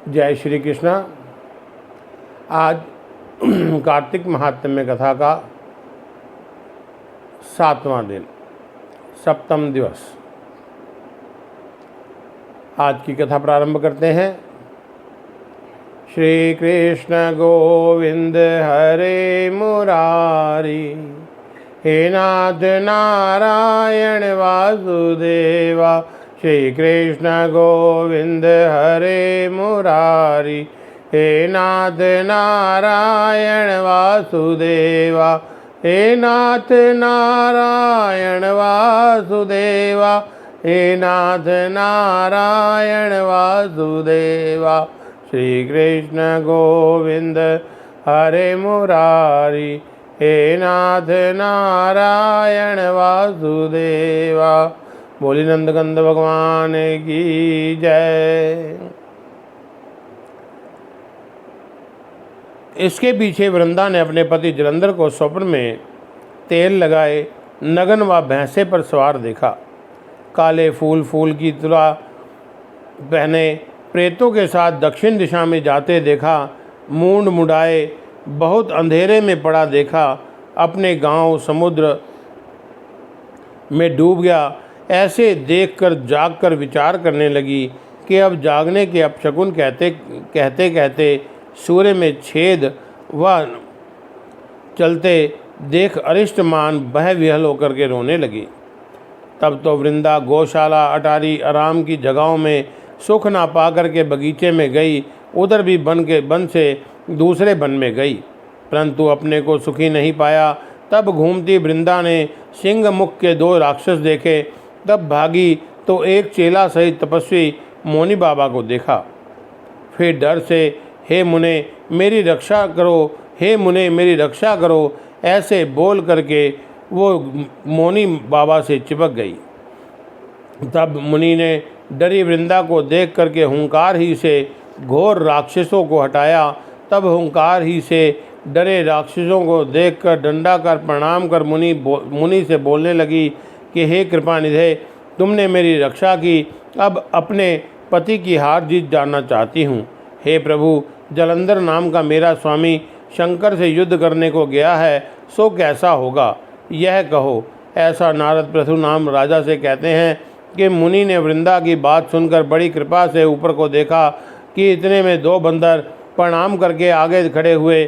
जय श्री कृष्ण। आज कार्तिक महात्म्य कथा का 7वां दिन, सप्तम दिवस। आज की कथा प्रारंभ करते हैं। श्री कृष्ण गोविंद हरे मुरारी, हे नाथ नारायण वासुदेवा। श्री कृष्ण गोविंद हरे मुरारी, हे नाथ नारायण वासुदेवा। हे नाथ नारायण वासुदेवा, हे नाथ नारायण वासुदेवा। श्री कृष्ण गोविंद हरे मुरारी, हे नाथ नारायण वासुदेवा। बोली नंदकंद भगवान की जय। इसके पीछे वृंदा ने अपने पति जलंधर को स्वप्न में तेल लगाए नगन व भैंसे पर सवार देखा। काले फूल की तुला पहने प्रेतों के साथ दक्षिण दिशा में जाते देखा। मूंड मुड़ाए बहुत अंधेरे में पड़ा देखा। अपने गांव समुद्र में डूब गया। ऐसे देखकर जागकर विचार करने लगी कि अब जागने के अपशकुन कहते कहते सूर्य में छेद व चलते देख अरिष्ट मान बह विहल होकर के रोने लगी। तब तो वृंदा गौशाला, अटारी, आराम की जगहों में सुख ना पा कर के बगीचे में गई। उधर भी बन से दूसरे बन में गई, परंतु अपने को सुखी नहीं पाया। तब घूमती वृंदा ने सिंह मुख के 2 राक्षस देखे। तब भागी तो एक चेला सहित तपस्वी मौनी बाबा को देखा। फिर डर से, हे मुने मेरी रक्षा करो, हे मुने मेरी रक्षा करो, ऐसे बोल करके वो मौनी बाबा से चिपक गई। तब मुनि ने डरी वृंदा को देख करके हुंकार ही से घोर राक्षसों को हटाया। तब हुंकार ही से डरे राक्षसों को देखकर डंडा कर प्रणाम कर मुनि से बोलने लगी कि हे कृपानिधे, तुमने मेरी रक्षा की, अब अपने पति की हार जीत जानना चाहती हूँ। हे प्रभु, जलंधर नाम का मेरा स्वामी शंकर से युद्ध करने को गया है, सो कैसा होगा यह कहो। ऐसा नारद प्रथु नाम राजा से कहते हैं कि मुनि ने वृंदा की बात सुनकर बड़ी कृपा से ऊपर को देखा कि इतने में 2 बंदर प्रणाम करके आगे खड़े हुए।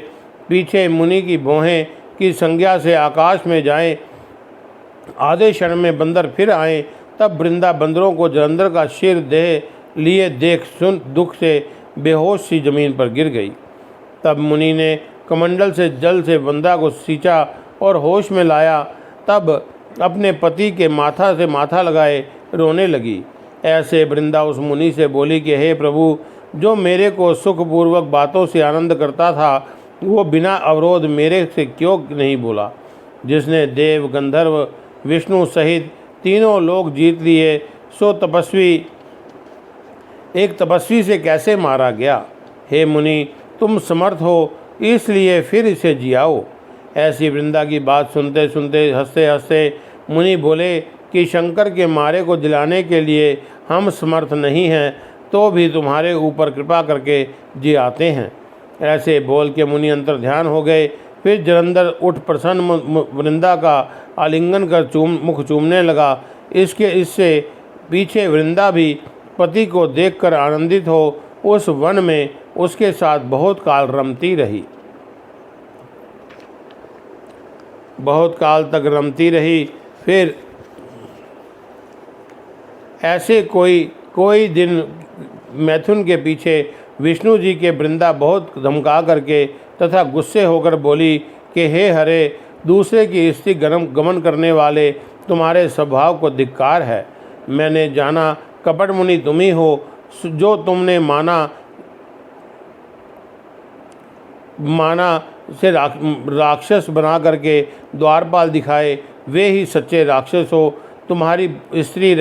पीछे मुनि की भौहें की संज्ञा से आकाश में जाएं। आधे क्षण में बंदर फिर आए। तब वृंदा बंदरों को जलंधर का शिर देह लिए देख सुन दुख से बेहोश सी जमीन पर गिर गई। तब मुनि ने कमंडल से जल से वृंदा को सींचा और होश में लाया। तब अपने पति के माथा से माथा लगाए रोने लगी। ऐसे वृंदा उस मुनि से बोली कि हे प्रभु, जो मेरे को सुखपूर्वक बातों से आनंद करता था, वो बिना अवरोध मेरे से क्यों नहीं बोला। जिसने देव, गंधर्व, विष्णु सहित तीनों लोग जीत लिए, सो एक तपस्वी से कैसे मारा गया। हे मुनि, तुम समर्थ हो, इसलिए फिर इसे जियाओ। ऐसी वृंदा की बात सुनते सुनते हंसते हंसते मुनि बोले कि शंकर के मारे को जिलाने के लिए हम समर्थ नहीं हैं, तो भी तुम्हारे ऊपर कृपा करके जियाते हैं। ऐसे बोल के मुनि अंतर ध्यान हो गए। फिर जलंधर उठ प्रसन्न वृंदा का आलिंगन कर मुख चूमने लगा। इससे पीछे वृंदा भी पति को देखकर आनंदित हो उस वन में उसके साथ बहुत काल रमती रही। बहुत काल तक रमती रही। फिर ऐसे कोई दिन मैथुन के पीछे विष्णु जी के वृंदा बहुत धमका करके तथा गुस्से होकर बोली कि हे हरे, दूसरे की स्त्री गमन करने वाले तुम्हारे स्वभाव को धिक्कार है। मैंने जाना कपट मुनि तुम ही हो। जो तुमने माना से राक्षस बना करके द्वारपाल दिखाए, वे ही सच्चे राक्षस हो। तुम्हारी स्त्री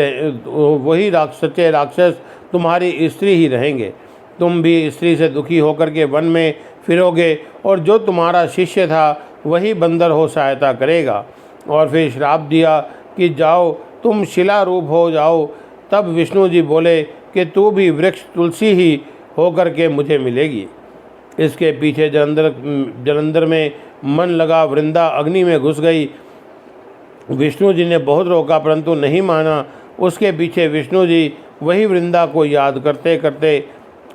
वही सच्चे राक्षस तुम्हारी स्त्री ही रहेंगे। तुम भी स्त्री से दुखी होकर के वन में फिरोगे और जो तुम्हारा शिष्य था वही बंदर हो सहायता करेगा। और फिर श्राप दिया कि जाओ तुम शिला रूप हो जाओ। तब विष्णु जी बोले कि तू भी वृक्ष तुलसी ही होकर के मुझे मिलेगी। इसके पीछे जलंधर में मन लगा। वृंदा अग्नि में घुस गई। विष्णु जी ने बहुत रोका परंतु नहीं माना। उसके पीछे विष्णु जी वही वृंदा को याद करते करते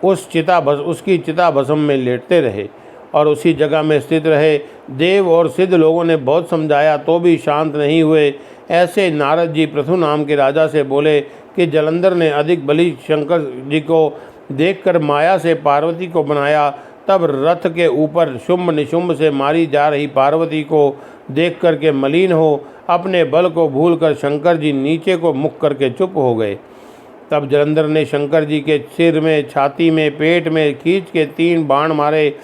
उसकी चिता भस्म में लेटते रहे और उसी जगह में स्थित रहे। देव और सिद्ध लोगों ने बहुत समझाया तो भी शांत नहीं हुए। ऐसे नारद जी पृथु नाम के राजा से बोले कि जलंधर ने अधिक बलि शंकर जी को देखकर माया से पार्वती को बनाया। तब रथ के ऊपर शुंभ निशुंभ से मारी जा रही पार्वती को देख करके मलिन हो अपने बल को भूलकर शंकर जी नीचे को मुख करके चुप हो गए। तब जलंधर ने शंकर जी के सिर में, छाती में, पेट में खींच के 3 बाण मारे।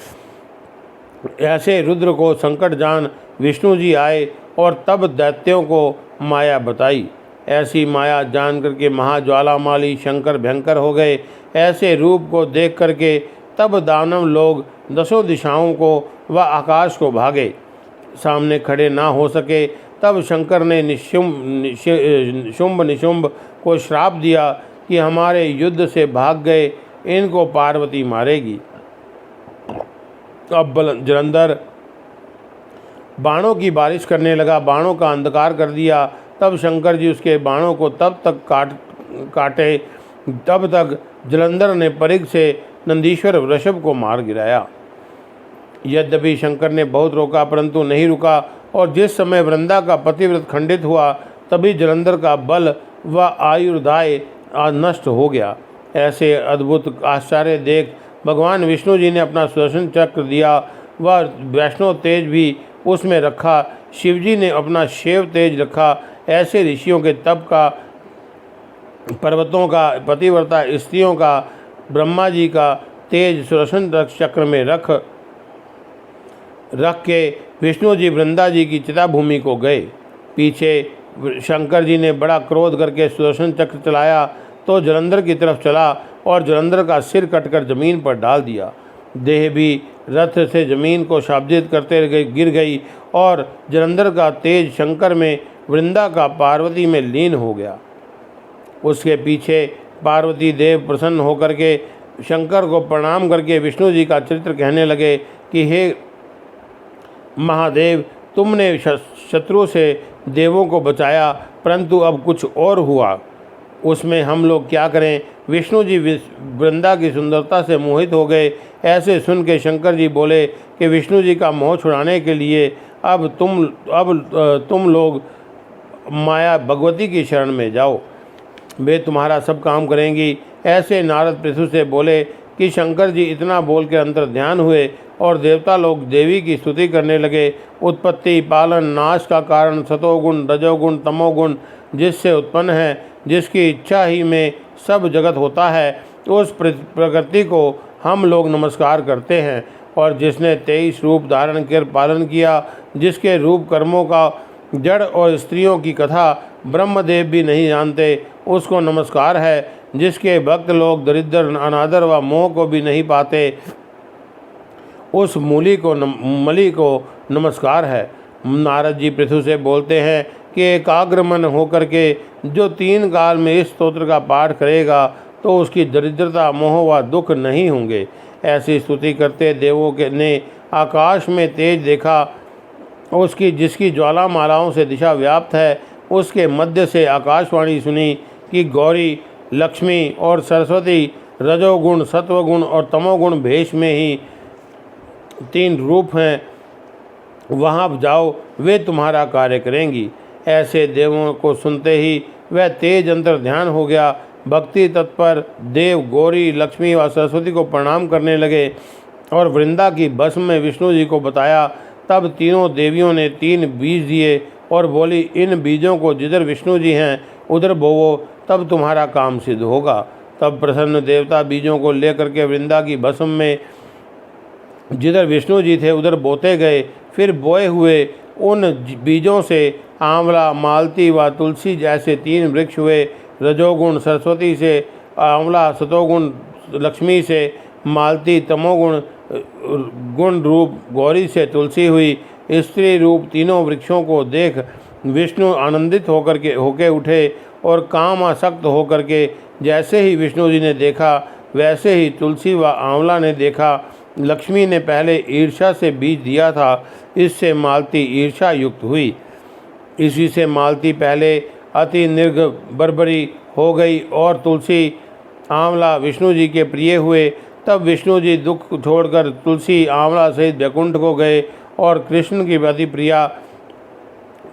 ऐसे रुद्र को संकट जान विष्णु जी आए और तब दैत्यों को माया बताई। ऐसी माया जान करके महाज्वालामाली शंकर भयंकर हो गए। ऐसे रूप को देख करके तब दानव लोग 10 दिशाओं को व आकाश को भागे, सामने खड़े ना हो सके। तब शंकर ने शुंभ निशुंभ को श्राप दिया कि हमारे युद्ध से भाग गए, इनको पार्वती मारेगी। अब जलंधर बाणों की बारिश करने लगा, बाणों का अंधकार कर दिया। तब शंकर जी उसके बाणों को तब तक काटे तब तक जलंधर ने परिघ से नंदीश्वर वृषभ को मार गिराया। यद्यपि शंकर ने बहुत रोका परंतु नहीं रुका और जिस समय वृंदा का पतिव्रत खंडित हुआ तभी जलंधर का बल व आयुर्दाय नष्ट हो गया। ऐसे अद्भुत आश्चर्य देख भगवान विष्णु जी ने अपना सुदर्शन चक्र दिया व वैष्णव तेज भी उसमें रखा। शिवजी ने अपना शिव तेज रखा। ऐसे ऋषियों के तप का, पर्वतों का, पतिव्रता स्त्रियों का, ब्रह्मा जी का तेज सुदर्शन चक्र में रख के विष्णु जी वृंदा जी की चिता भूमि को गए। पीछे शंकर जी ने बड़ा क्रोध करके सुदर्शन चक्र चलाया तो जलंधर की तरफ चला और जलंधर का सिर कटकर जमीन पर डाल दिया। देह भी रथ से जमीन को शाब्दित करते गिर गई और जलंधर का तेज शंकर में, वृंदा का पार्वती में लीन हो गया। उसके पीछे पार्वती देव प्रसन्न होकर के शंकर को प्रणाम करके विष्णु जी का चरित्र कहने लगे कि हे महादेव, तुमने शत्रु से देवों को बचाया परंतु अब कुछ और हुआ, उसमें हम लोग क्या करें। विष्णु जी वृंदा की सुंदरता से मोहित हो गए। ऐसे सुन के शंकर जी बोले कि विष्णु जी का मोह छुड़ाने के लिए अब तुम लोग माया भगवती की शरण में जाओ, वे तुम्हारा सब काम करेंगी। ऐसे नारद पृथु से बोले कि शंकर जी इतना बोल के अंतर ध्यान हुए और देवता लोग देवी की स्तुति करने लगे। उत्पत्ति, पालन, नाश का कारण सतोगुण, रजोगुण, तमोगुण जिससे उत्पन्न है, जिसकी इच्छा ही में सब जगत होता है, उस प्रकृति को हम लोग नमस्कार करते हैं। और जिसने 23 रूप धारण कर पालन किया, जिसके रूप कर्मों का जड़ और स्त्रियों की कथा ब्रह्मदेव भी नहीं जानते, उसको नमस्कार है। जिसके भक्त लोग दरिद्र, अनादर व मोह को भी नहीं पाते, उस मली को नमस्कार है। नारद जी पृथु से बोलते हैं कि एकाग्र मन होकर के जो 3 काल में इस स्तोत्र का पाठ करेगा तो उसकी दरिद्रता, मोह व दुख नहीं होंगे। ऐसी स्तुति करते देवों के ने आकाश में तेज देखा, जिसकी ज्वाला मालाओं से दिशा व्याप्त है। उसके मध्य से आकाशवाणी सुनी कि गौरी, लक्ष्मी और सरस्वती रजोगुण, सत्वगुण और तमोगुण भेष में ही 3 रूप हैं, वहाँ जाओ, वे तुम्हारा कार्य करेंगी। ऐसे देवों को सुनते ही वह तेज अंतर ध्यान हो गया। भक्ति तत्पर देव गौरी, लक्ष्मी व सरस्वती को प्रणाम करने लगे और वृंदा की भस्म में विष्णु जी को बताया। तब तीनों देवियों ने 3 बीज दिए और बोली, इन बीजों को जिधर विष्णु जी हैं उधर बोवो, तब तुम्हारा काम सिद्ध होगा। तब प्रसन्न देवता बीजों को लेकर के वृंदा की भस्म में जिधर विष्णु जी थे उधर बोते गए। फिर बोए हुए उन बीजों से आंवला, मालती व तुलसी जैसे 3 वृक्ष हुए। रजोगुण सरस्वती से आंवला, सतोगुण लक्ष्मी से मालती, तमोगुण गुण रूप गौरी से तुलसी हुई। स्त्री रूप तीनों वृक्षों को देख विष्णु आनंदित होके उठे और काम आसक्त होकर के जैसे ही विष्णु जी ने देखा वैसे ही तुलसी व आंवला ने देखा। लक्ष्मी ने पहले ईर्ष्या से बीज दिया था, इससे मालती ईर्ष्या युक्त हुई। इसी से मालती पहले अति निर्बरबरी हो गई और तुलसी आंवला विष्णु जी के प्रिय हुए। तब विष्णु जी दुख छोड़कर तुलसी आंवला सहित वैकुंठ को गए और कृष्ण की अति प्रिया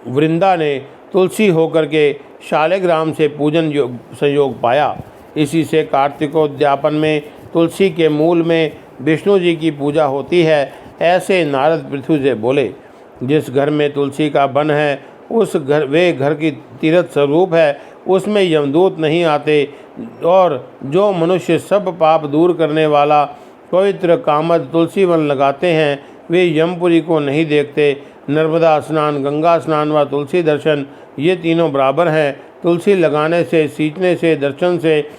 वृंदा ने तुलसी होकर के शालिग्राम से पूजन संयोग पाया। इसी से कार्तिकोद्यापन में तुलसी के मूल में विष्णु जी की पूजा होती है। ऐसे नारद पृथ्वी से बोले, जिस घर में तुलसी का वन है उस घर की तीर्थ स्वरूप है, उसमें यमदूत नहीं आते। और जो मनुष्य सब पाप दूर करने वाला पवित्र कामद तुलसी वन लगाते हैं, वे यमपुरी को नहीं देखते। नर्मदा स्नान, गंगा स्नान व तुलसी दर्शन, ये तीनों बराबर हैं। तुलसी लगाने से, सींचने से, दर्शन से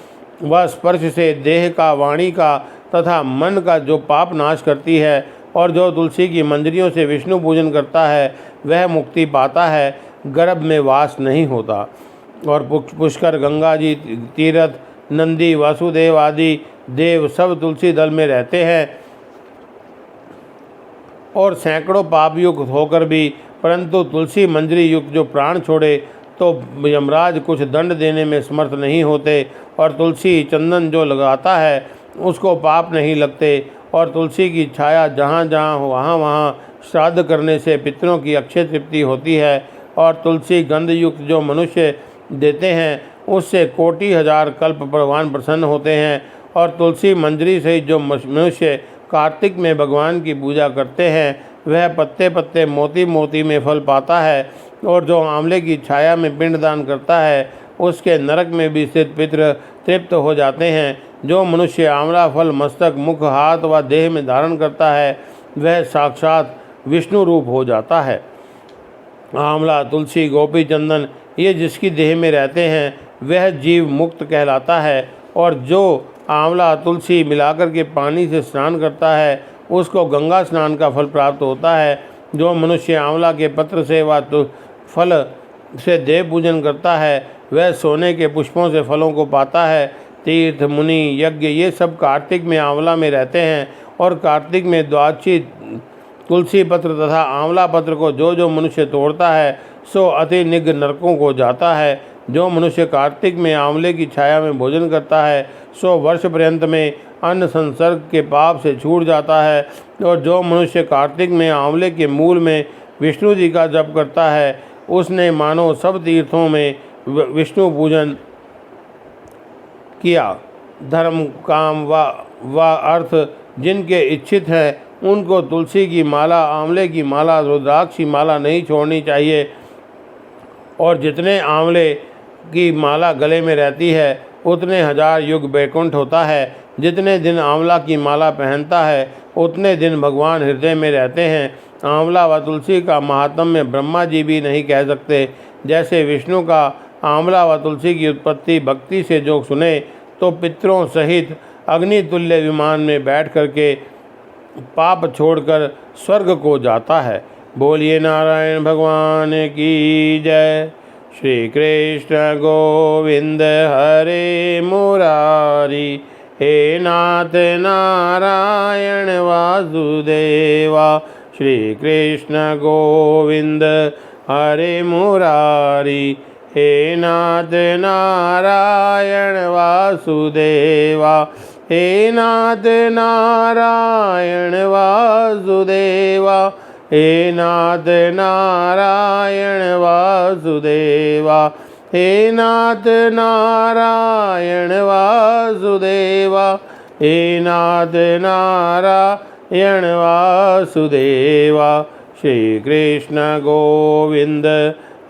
व स्पर्श से देह का, वाणी का तथा मन का जो पाप नाश करती है, और जो तुलसी की मंजरियों से विष्णु पूजन करता है वह मुक्ति पाता है, गर्भ में वास नहीं होता। और पुष्कर, गंगा जी तीर्थ, नंदी, वासुदेव आदि देव सब तुलसी दल में रहते हैं और सैकड़ों पाप युक्त होकर भी, परंतु तुलसी मंजरी युक्त जो प्राण छोड़े तो यमराज कुछ दंड देने में समर्थ नहीं होते। और तुलसी चंदन जो लगाता है उसको पाप नहीं लगते। और तुलसी की छाया जहाँ जहाँ हो वहाँ वहाँ श्राद्ध करने से पितरों की अक्षय तृप्ति होती है। और तुलसी गंध युक्त जो मनुष्य देते हैं उससे कोटि हजार कल्प भगवान प्रसन्न होते हैं। और तुलसी मंजरी सहित जो मनुष्य कार्तिक में भगवान की पूजा करते हैं वह पत्ते पत्ते, मोती मोती में फल पाता है। और जो आंवले की छाया में पिंडदान करता है उसके नरक में भी स्थित पितृ तृप्त हो जाते हैं। जो मनुष्य आंवला फल मस्तक, मुख, हाथ व देह में धारण करता है वह साक्षात विष्णु रूप हो जाता है। आंवला, तुलसी, गोपी चंदन ये जिसकी देह में रहते हैं वह जीव मुक्त कहलाता है। और जो आंवला तुलसी मिलाकर के पानी से स्नान करता है उसको गंगा स्नान का फल प्राप्त होता है। जो मनुष्य आंवला के पत्र से व फल से देव पूजन करता है वह सोने के पुष्पों से फलों को पाता है। तीर्थ, मुनि, यज्ञ ये सब कार्तिक में आंवला में रहते हैं। और कार्तिक में द्वादशी तुलसी पत्र तथा आंवला पत्र को जो जो मनुष्य तोड़ता है सो अति निग्र नरकों को जाता है। जो मनुष्य कार्तिक में आंवले की छाया में भोजन करता है सो वर्ष पर्यंत में अन्न संसर्ग के पाप से छूट जाता है। और जो मनुष्य कार्तिक में आंवले के मूल में विष्णु जी का जप करता है उसने मानो सब तीर्थों में विष्णु पूजन किया। धर्म, काम व अर्थ जिनके इच्छित हैं उनको तुलसी की माला, आंवले की माला, रुद्राक्ष की माला नहीं छोड़नी चाहिए। और जितने आंवले की माला गले में रहती है उतने हजार युग वैकुंठ होता है। जितने दिन आंवला की माला पहनता है उतने दिन भगवान हृदय में रहते हैं। आंवला व तुलसी का महात्म्य ब्रह्मा जी भी नहीं कह सकते। जैसे विष्णु का आंवला व तुलसी की उत्पत्ति भक्ति से जो सुने तो पितरों सहित अग्नि तुल्य विमान में बैठ करके पाप छोड़कर स्वर्ग को जाता है। बोलिए नारायण भगवान की जय। श्री कृष्ण गोविंद हरे मुरारी, हे नाथ नारायण वासुदेवा। श्री कृष्ण गोविंद हरे मुरारी, हे नाथ नारायण वासुदेवा। हे नाथ नारायण वासुदेवा, हे नाथ नारायण वासुदेवा, हे नाथ नारायण वासुदेवा, हे नाथ नारायण वासुदेवा। श्री कृष्ण गोविंद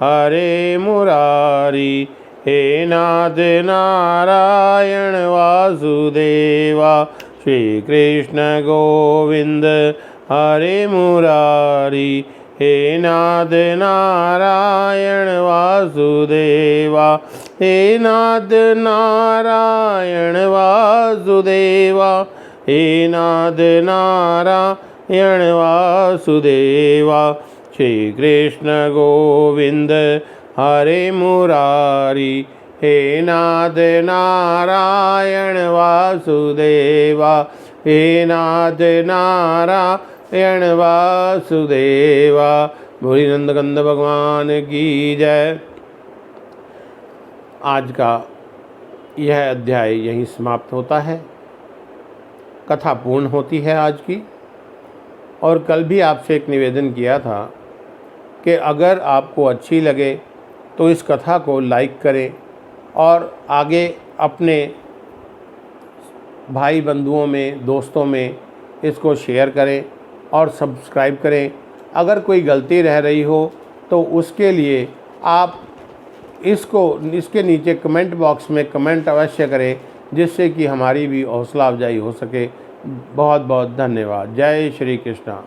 हरे मुरारी, हे नाथ नारायण वासुदेवा। श्री कृष्ण गोविंद हरे मुरारी, हे नाथ नारायण वासुदेवा। हे नाथ नारायण वासुदेवा, हे नाथ नारायण वासुदेवा। श्री कृष्ण गोविंद हरे मुरारी, हे नाथ नारायण वासुदेवा, हे नाथ नारायण वासुदेवा। बोली नंदकंद भगवान की जय। आज का यह अध्याय यहीं समाप्त होता है, कथा पूर्ण होती है आज की। और कल भी आपसे एक निवेदन किया था कि अगर आपको अच्छी लगे तो इस कथा को लाइक करें और आगे अपने भाई बंधुओं में, दोस्तों में इसको शेयर करें और सब्सक्राइब करें। अगर कोई गलती रह रही हो तो उसके लिए आप इसके नीचे कमेंट बॉक्स में कमेंट अवश्य करें, जिससे कि हमारी भी हौसला अफजाई हो सके। बहुत बहुत धन्यवाद। जय श्री कृष्णा।